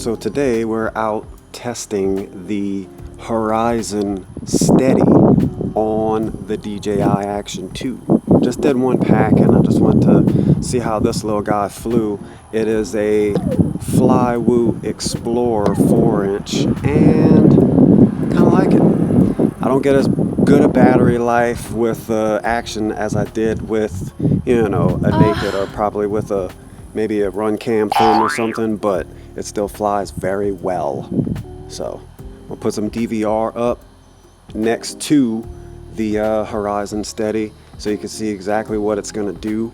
So today we're out testing the HorizonSteady on the DJI Action 2. Just did one pack and I just wanted to see how this little guy flew. It is a Flywoo Explorer 4-inch and kind of like it. I don't get as good a battery life with Action as I did with, you know, a naked or probably with a maybe a run cam film or something, but it still flies very well. So we'll put some DVR up next to the HorizonSteady so you can see exactly what it's going to do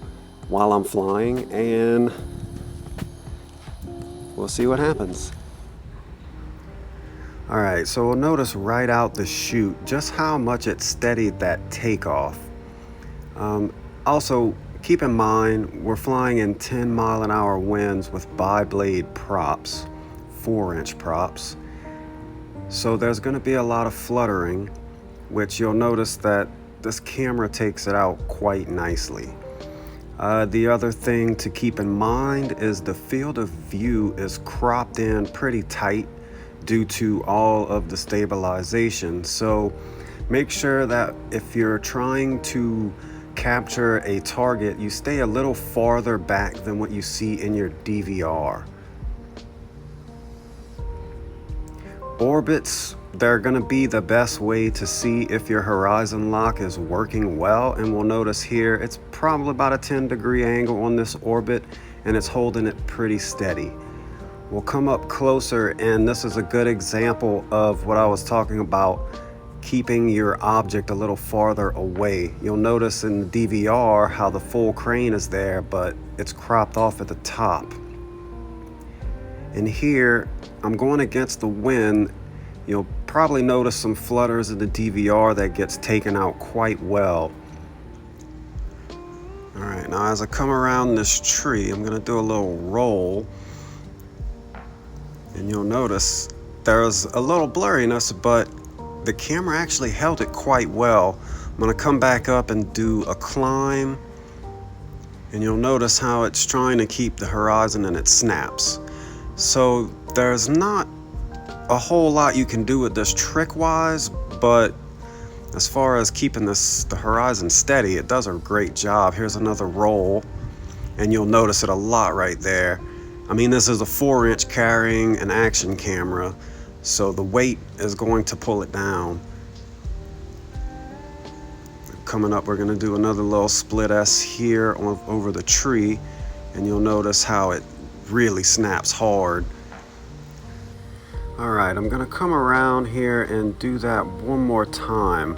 while I'm flying, and we'll see what happens. Alright, so we'll notice right out the chute just how much it steadied that takeoff. Also, keep in mind we're flying in 10-mile-an-hour winds with bi-blade props, 4-inch props. So there's going to be a lot of fluttering, which you'll notice that this camera takes it out quite nicely. The other thing to keep in mind is the field of view is cropped in pretty tight due to all of the stabilization. So make sure that if you're trying to capture a target, you stay a little farther back than what you see in your DVR. Orbits, they're going to be the best way to see if your horizon lock is working well, and we'll notice here it's probably about a 10-degree angle on this orbit and it's holding it pretty steady. We'll come up closer, and this is a good example of what I was talking about, keeping your object a little farther away. You'll notice in the DVR how the full crane is there, but it's cropped off at the top. And here, I'm going against the wind. You'll probably notice some flutters in the DVR that gets taken out quite well. All right, now as I come around this tree, I'm gonna do a little roll. And you'll notice there's a little blurriness, but the camera actually held it quite well. I'm gonna come back up and do a climb, and you'll notice how it's trying to keep the horizon and it snaps. So there's not a whole lot you can do with this trick-wise, but as far as keeping the horizon steady, it does a great job. Here's another roll, and you'll notice it a lot right there. I mean, this is a 4-inch carrying an Action camera, so the weight is going to pull it down. Coming up, we're going to do another little split S here over the tree, and you'll notice how it really snaps hard. All right, I'm going to come around here and do that one more time,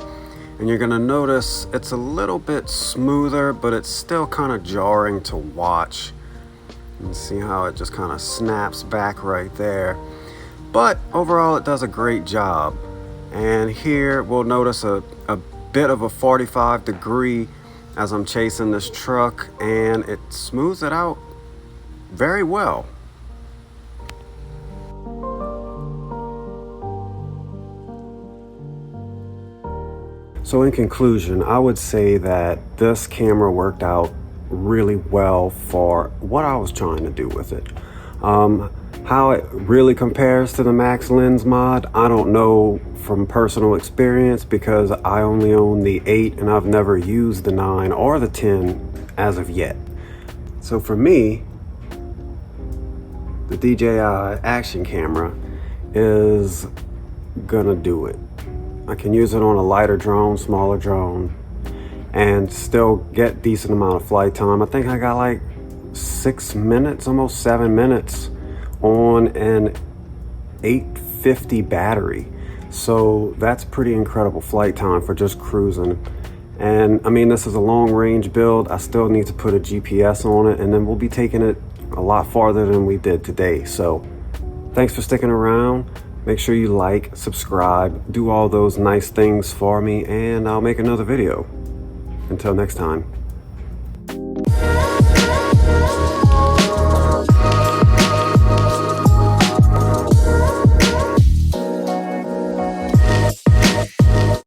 and you're going to notice it's a little bit smoother, but it's still kind of jarring to watch. And see how it just kind of snaps back right there. But overall, it does a great job. And here we'll notice a bit of a 45-degree as I'm chasing this truck, and it smooths it out very well. So in conclusion, I would say that this camera worked out really well for what I was trying to do with it. How it really compares to the Max Lens mod, I don't know from personal experience because I only own the 8 and I've never used the 9 or the 10 as of yet. So for me, the DJI Action camera is gonna do it. I can use it on a lighter drone, smaller drone, and still get decent amount of flight time. I think I got like 6 minutes, almost 7 minutes on an 850 battery. So that's pretty incredible flight time for just cruising. And I mean, this is a long range build. I still need to put a GPS on it, and then we'll be taking it a lot farther than we did today. So thanks for sticking around. Make sure you like, subscribe, do all those nice things for me, and I'll make another video. Until next time.